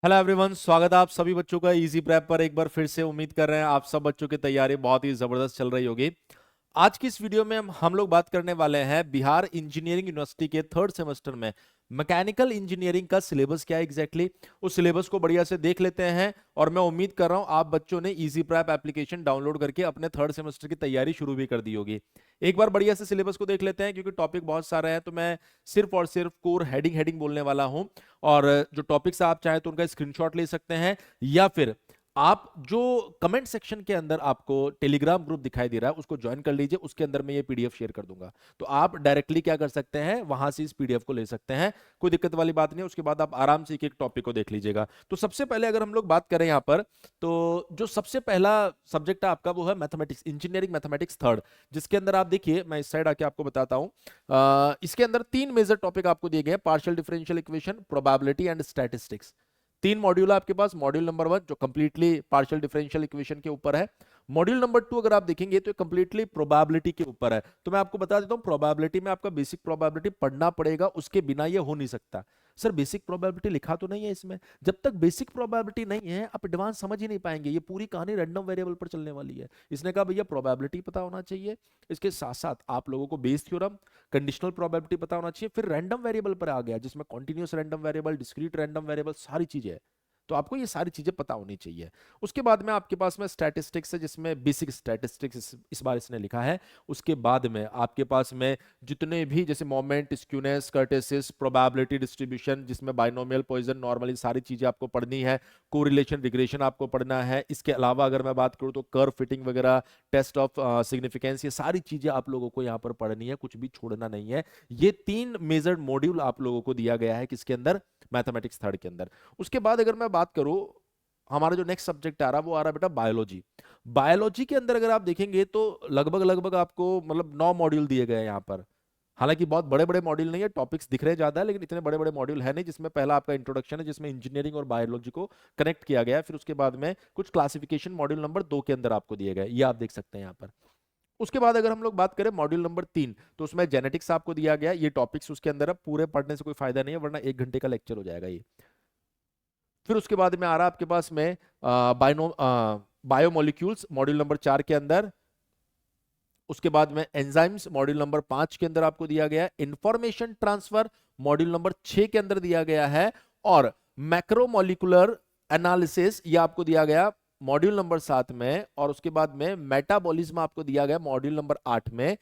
Hello everyone, स्वागत है आप सभी बच्चों का इजी प्रेप पर। एक बार फिर से उम्मीद कर रहे हैं आप सब बच्चों की तैयारी बहुत ही जबरदस्त चल रही होगी। आज की इस वीडियो में हम लोग बात करने वाले हैं बिहार इंजीनियरिंग यूनिवर्सिटी के थर्ड सेमेस्टर में मैकेनिकल इंजीनियरिंग का सिलेबस क्या है एग्जैक्टली उस सिलेबस को बढ़िया से देख लेते हैं। और मैं उम्मीद कर रहा हूं आप बच्चों ने इजी प्रेप एप्लीकेशन डाउनलोड करके अपने थर्ड सेमेस्टर की तैयारी शुरू भी कर दी होगी। एक बार बढ़िया से सिलेबस को देख लेते हैं क्योंकि टॉपिक बहुत सारे हैं, तो मैं सिर्फ और सिर्फ कोर हेडिंग हेडिंग बोलने वाला हूं। और जो टॉपिक्स आप चाहें तो उनका स्क्रीनशॉट ले सकते हैं, या फिर आप जो कमेंट सेक्शन के अंदर आपको टेलीग्राम ग्रुप दिखाई दे रहा है उसको ज्वाइन कर लीजिए। उसके अंदर मैं ये पीडीएफ शेयर कर दूंगा, तो आप डायरेक्टली क्या कर सकते हैं, वहां से इस पीडीएफ को ले सकते हैं। कोई दिक्कत वाली बात नहीं है। उसके बाद आप आराम से एक एक टॉपिक को देख लीजिएगा। तो सबसे पहले अगर हम लोग बात करें यहाँ पर, तो जो सबसे पहला सब्जेक्ट है आपका वो है मैथमेटिक्स, इंजीनियरिंग मैथमेटिक्स थर्ड, जिसके अंदर आप देखिए, मैं इस साइड आके आपको बताता हूं। इसके अंदर तीन मेजर टॉपिक आपको दिए गए हैं: partial differential equation, probability and statistics. तीन मॉड्यूल है आपके पास। मॉड्यूल नंबर 1 जो कंप्लीटली पार्शियल डिफरेंशियल इक्वेशन के ऊपर है। मॉड्यूल नंबर 2 अगर आप देखेंगे तो कंप्लीटली प्रोबेबिलिटी के ऊपर है। तो मैं आपको बता देता हूं, प्रोबेबिलिटी में आपका बेसिक प्रोबेबिलिटी पढ़ना पड़ेगा, उसके बिना ये हो नहीं सकता। सर बेसिक प्रोबेबिलिटी लिखा तो नहीं है इसमें? जब तक बेसिक प्रोबेबिलिटी नहीं है आप एडवांस समझ ही नहीं पाएंगे। ये पूरी कहानी रैंडम वेरिएबल पर चलने वाली है। इसने कहा भैया प्रोबेबिलिटी पता होना चाहिए, इसके साथ साथ आप लोगों को बेस थ्योरम, कंडीशनल प्रोबेबिलिटी पता होना चाहिए, फिर रैंडम वेरिएबल पर आ गया जिसमें continuous random variable, discrete random variable, सारी चीजें हैं। तो आपको ये सारी चीजें पता होनी चाहिए। उसके बाद में आपके पास में स्टैटिस्टिक्स है, जिसमें बेसिक स्टैटिस्टिक्स इस बार इसने लिखा है। उसके बाद में आपके पास में जितने भी जैसे मोमेंट, स्क्यूनेस, कर्टेसिस, प्रोबेबिलिटी डिस्ट्रीब्यूशन, जिसमें बाइनोमियल, पॉइजन, नॉर्मल, सारी चीजें आपको पढ़नी है। कोरिलेशन, रिग्रेशन आपको पढ़ना है। इसके अलावा अगर मैं बात करूं तो कर्व फिटिंग वगैरह, टेस्ट ऑफ सिग्निफिकेंस, ये सारी चीजें आप लोगों को यहाँ पर पढ़नी है, कुछ भी छोड़ना नहीं है। ये तीन मेजर मॉड्यूल आप लोगों को दिया गया है किसके अंदर, मैथमेटिक्स थर्ड के अंदर। उसके बाद अगर मैं बात करूं, हमारा जो नेक्स्ट सब्जेक्ट आ रहा है वो आ रहा है बेटा बायोलॉजी। बायोलॉजी के अंदर अगर आप देखेंगे तो लगभग लगभग आपको मतलब 9 मॉड्यूल दिए गए हैं यहाँ पर। हालांकि बहुत बड़े बड़े मॉड्यूल नहीं है, टॉपिक्स दिख रहे ज्यादा है, लेकिन इतने बड़े बड़े मॉड्यूल है नहीं। जिसमें पहला आपका इंट्रोडक्शन है, जिसमें इंजीनियरिंग और बायोलॉजी को कनेक्ट किया गया है। फिर उसके बाद में कुछ क्लासिफिकेशन मॉड्यूल नंबर 2 के अंदर आपको दिए गए, ये आप देख सकते हैं यहाँ पर। उसके बाद अगर हम लोग बात करें मॉड्यूल नंबर 3, तो उसमें जेनेटिक्स आपको दिया गया है। ये टॉपिक्स उसके अंदर है, पूरे पढ़ने से कोई फायदा नहीं है, वरना 1 घंटे का लेक्चर हो जाएगा ये। फिर उसके बाद में आ रहा है आपके पास में बायोमोलिक्यूल्स मॉड्यूल नंबर 4 के अंदर। उसके बाद में एंजाइम्स मॉड्यूल नंबर 5 के अंदर आपको दिया गया है। इंफॉर्मेशन ट्रांसफर मॉड्यूल नंबर 6 के अंदर दिया गया है। और मैक्रोमोलिकुलर एनालिसिस ये आपको दिया गया मॉड्यूल नंबर 7 में। और उसके बाद में मेटाबॉलिज्म आपको दिया गया मॉड्यूल नंबर 8 में।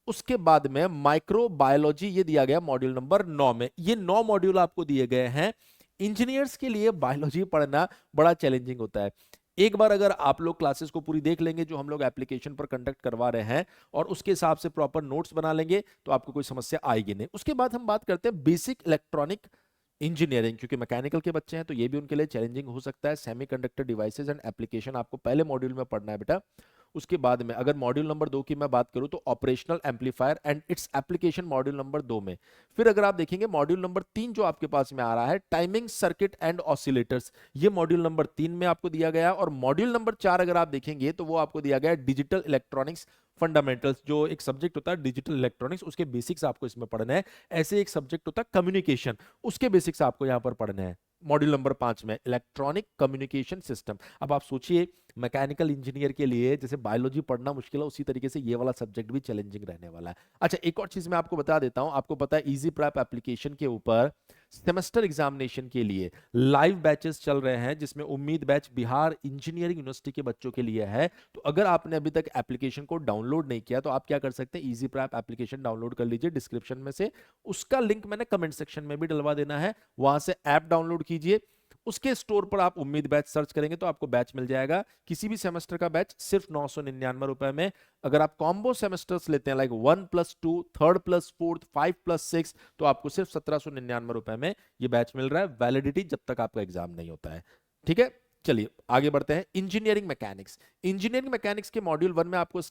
उसके बाद में माइक्रोबायोलॉजी ये दिया गया मॉड्यूल नंबर 9 में। ये 9 मॉड्यूल आपको दिए गए हैं। इंजीनियर्स के लिए बायोलॉजी पढ़ना बड़ा चैलेंजिंग होता है। एक बार अगर आप लोग क्लासेस को पूरी देख लेंगे जो हम लोग एप्लीकेशन पर कंडक्ट करवा रहे हैं, और उसके हिसाब से प्रॉपर नोट्स बना लेंगे, तो आपको कोई समस्या आएगी नहीं। उसके बाद हम बात करते हैं बेसिक इलेक्ट्रॉनिक इंजीनियरिंग, क्योंकि मैकेनिकल के बच्चे हैं तो ये भी उनके लिए चैलेंजिंग हो सकता है। सेमीकंडक्टर डिवाइसेस एंड एप्लीकेशन आपको पहले मॉड्यूल में पढ़ना है बेटा। उसके बाद में अगर मॉड्यूल नंबर 2 की मैं बात करूं तो operational amplifier and its application module number 2 में। फिर अगर आप देखेंगे मॉड्यूल नंबर 3 जो आपके पास में आ रहा है, टाइमिंग सर्किट एंड ऑसिलेटर्स, ये मॉड्यूल नंबर 3 में आपको दिया गया। और मॉड्यूल नंबर 4 अगर आप देखेंगे तो वो आपको दिया गया डिजिटल इलेक्ट्रॉनिक्स फंडामेंटल्स, जो एक सब्जेक्ट होता है डिजिटल इलेक्ट्रॉनिक्स, उसके बेसिक्स आपको इसमें पढ़ना है। ऐसे एक सब्जेक्ट होता है कम्युनिकेशन, उसके बेसिक्स आपको यहां पर पढ़ने हैं मॉड्यूल नंबर 5 में, इलेक्ट्रॉनिक कम्युनिकेशन सिस्टम। अब आप सोचिए मैकेनिकल इंजीनियर के लिए जैसे बायोलॉजी पढ़ना मुश्किल है, उसी तरीके से ये वाला सब्जेक्ट भी चैलेंजिंग रहने वाला है। अच्छा, एक और चीज मैं आपको बता देता हूं। आपको पता है इजी प्रैप एप्लीकेशन के ऊपर सेमेस्टर एग्जामिनेशन के लिए लाइव बैचेस चल रहे हैं, जिसमें उम्मीद बैच बिहार इंजीनियरिंग यूनिवर्सिटी के बच्चों के लिए है। तो अगर आपने अभी तक एप्लीकेशन को डाउनलोड नहीं किया तो आप क्या कर सकते हैं, इजी प्रैप एप्लीकेशन डाउनलोड कर लीजिए डिस्क्रिप्शन में से। उसका लिंक मैंने कमेंट सेक्शन में भी डलवा देना है, वहां से ऐप डाउनलोड कीजिए। उसके स्टोर पर आप उम्मीद बैच सर्च करेंगे तो आपको बैच मिल जाएगा। किसी भी सेमेस्टर का बैच सिर्फ 999 रुपए में। अगर आप कॉम्बो सेमेस्टर्स लेते हैं लाइक 1+2, थर्ड प्लस फोर्थ, 5+6, तो आपको सिर्फ 1799 रुपए में ये बैच मिल रहा है, वैलिडिटी जब तक आपका एग्जाम नहीं होता है। ठीक है, चलिए आगे बढ़ते हैं। इंजीनियरिंग मैकेनिक्स, इंजीनियरिंग मैकेनिक्स के मॉड्यूल 1 में आपको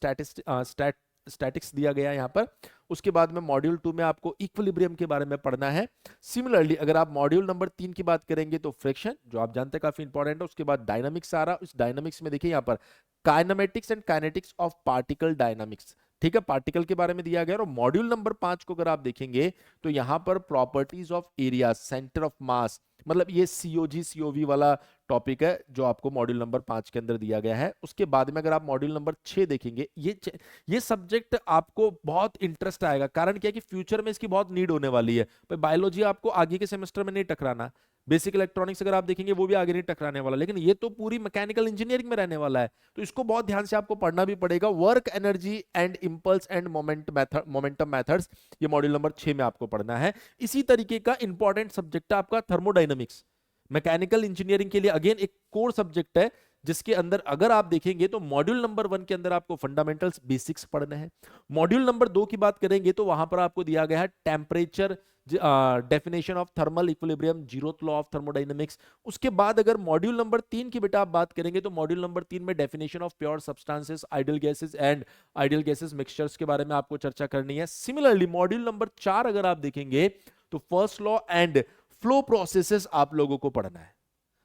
स्टैटिक्स दिया गया है यहाँ पर। उसके बाद में मॉड्यूल 2 में आपको इक्विलिब्रियम के बारे में पढ़ना है। सिमिलरली अगर आप मॉड्यूल नंबर 3 की बात करेंगे तो फ्रिक्शन, जो आप जानते हैं काफी इंपॉर्टेंट है। उसके बाद डायनामिक्स आ रहा है। इस डायनामिक्स में देखिए यहाँ पर kinematics and kinetics of particle dynamics, ठीक है, पार्टिकल के बारे में दिया गया। और मॉड्यूल नंबर 5 को अगर आप देखेंगे तो यहां पर properties of area, centre of mass, मतलब ये सीओजी सीओवी वाला टॉपिक है जो आपको मॉड्यूल नंबर 5 के अंदर दिया गया है। उसके बाद में अगर आप मॉड्यूल नंबर 6 देखेंगे, ये सब्जेक्ट आपको बहुत इंटरेस्ट आएगा। कारण क्या है कि फ्यूचर में इसकी बहुत नीड होने वाली है। भाई बायोलॉजी आपको आगे के सेमेस्टर में नहीं टकराना, बेसिक इलेक्ट्रॉनिक्स अगर आप देखेंगे वो भी आगे नहीं टकराने वाला, लेकिन ये तो पूरी मैकेनिकल इंजीनियरिंग में रहने वाला है, तो इसको बहुत ध्यान से आपको पढ़ना भी पड़ेगा। Work energy and impulse and momentum methods, ये मॉड्यूल नंबर 6 में आपको पढ़ना है। इसी तरीके का इंपॉर्टेंट सब्जेक्ट है आपका थर्मोडायनेमिक्स। मैकेनिकल इंजीनियरिंग के लिए अगेन एक कोर सब्जेक्ट है, जिसके अंदर अगर आप देखेंगे तो मॉड्यूल नंबर 1 के अंदर आपको फंडामेंटल्स बेसिक्स पढ़ने हैं। मॉड्यूल नंबर 2 की बात करेंगे तो वहां पर आपको दिया गया है temperature, definition of thermal equilibrium, zeroth law of thermodynamics. उसके बाद अगर मॉड्यूल नंबर 3 की बेटा आप बात करेंगे तो मॉड्यूल नंबर 3 में definition of pure substances, ideal gases and ideal gases mixtures के बारे में आपको चर्चा करनी है। सिमिलरली मॉड्यूल नंबर 4 अगर आप देखेंगे तो first law and flow processes आप लोगों को पढ़ना है।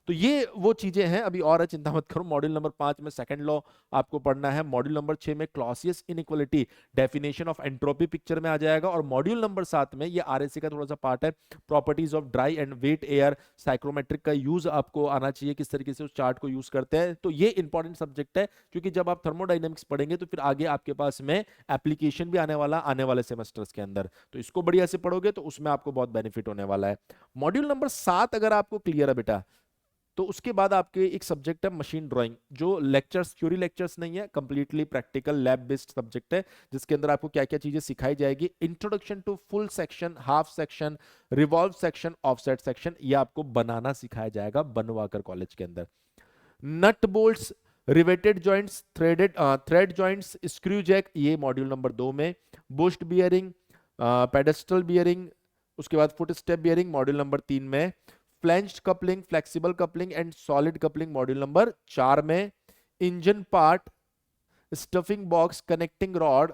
तो ये वो चीजें हैं, अभी और चिंता मत करो। मॉड्यूल नंबर 5 में सेकंड लॉ आपको पढ़ना है। मॉड्यूल नंबर 6 में Clausius inequality, definition of entropy picture में आ जाएगा। और मॉड्यूल नंबर 7 में ये आरएससी का थोड़ा सा पार्ट है, properties of dry and wet air, psychrometric का यूज आपको आना चाहिए, किस तरीके से उस चार्ट को यूज करते हैं। तो ये इंपॉर्टेंट सब्जेक्ट है, क्योंकि जब आप थर्मोडायनेमिक्स पढ़ेंगे तो फिर आगे आपके पास में एप्लीकेशन भी आने वाला आने वाले सेमेस्टर्स के अंदर, तो इसको बढ़िया से पढ़ोगे तो उसमें आपको बहुत बेनिफिट होने वाला है। मॉड्यूल नंबर 7 अगर आपको क्लियर है बेटा, तो उसके बाद आपके एक सब्जेक्ट है मशीन ड्राइंग, जो लेक्चर्स, थ्योरी लेक्चर्स नहीं है, completely practical lab based subject है, जिसके अंदर आपको क्या क्या चीजें सिखाई जाएगी। Introduction to full section, half section, revolve section, offset section, ये आपको बनाना सिखाया जाएगा बनवाकर कॉलेज के अंदर। Nut bolts, riveted joints, thread joints, screw jack, ये मॉड्यूल नंबर 2 में। बुश्ड बियरिंग, पेडेस्टल बियरिंग, उसके बाद foot step bearing module number 3 में। Flanged coupling, flexible coupling and solid coupling module number 4 में। Engine part, stuffing box, connecting rod,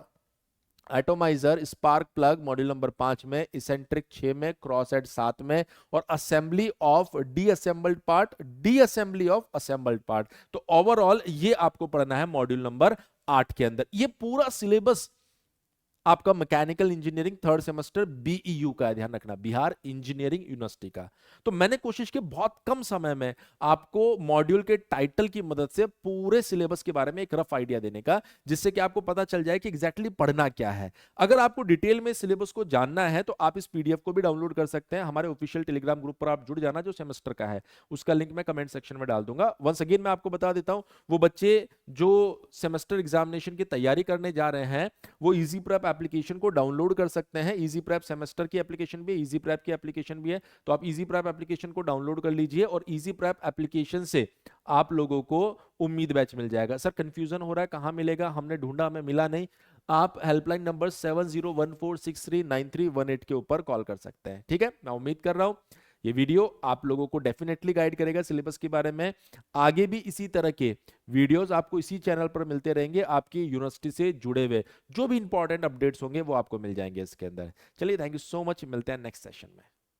atomiser, spark plug module number 5 में। Eccentric 6 में, cross head 7 में, और assembly of disassembled part, disassembly of assembled part. तो overall ये आपको पढ़ना है मॉड्यूल नंबर 8 के अंदर। ये पूरा सिलेबस आपका मैकेनिकल इंजीनियरिंग थर्ड सेमेस्टर बीईयू का है, ध्यान रखना, बिहार इंजीनियरिंग यूनिवर्सिटी का। तो मैंने कोशिश की बहुत कम समय में आपको मॉड्यूल के टाइटल की मदद से पूरे सिलेबस के बारे में एक रफ आइडिया देने का, जिससे कि आपको पता चल जाए कि एग्जैक्टली पढ़ना क्या है। अगर आपको डिटेल में सिलेबस को जानना है तो आप इस पीडीएफ को भी डाउनलोड कर सकते हैं। हमारे ऑफिशियल टेलीग्राम ग्रुप पर आप जुड़ जाना, जो सेमेस्टर का है, उसका लिंक मैं कमेंट सेक्शन में डाल दूंगा। वंस अगेन मैं आपको बता देता हूं, वो बच्चे जो सेमेस्टर एग्जामिनेशन की तैयारी करने जा रहे हैं वो इजी प्रेप एप्लीकेशन को डाउनलोड कर सकते हैं। इजी प्रेप सेमेस्टर की एप्लीकेशन भी है, इजी प्रेप की एप्लीकेशन भी है, तो आप इजी प्रेप एप्लीकेशन को डाउनलोड कर लीजिए। और इजी प्रेप एप्लीकेशन से आप लोगों को उम्मीद बैच मिल जाएगा। सर कंफ्यूजन हो रहा है, कहां मिलेगा, हमने ढूंढा हमें मिला नहीं, आप हेल्पलाइन नंबर 7014639318 के ऊपर कॉल कर सकते हैं। ठीक है, मैं उम्मीद कर रहा हूं ये वीडियो आप लोगों को डेफिनेटली गाइड करेगा सिलेबस के बारे में। आगे भी इसी तरह के वीडियोस आपको इसी चैनल पर मिलते रहेंगे, आपकी यूनिवर्सिटी से जुड़े हुए जो भी इंपॉर्टेंट अपडेट्स होंगे वो आपको मिल जाएंगे इसके अंदर। चलिए, थैंक यू सो मच, मिलते हैं नेक्स्ट सेशन में।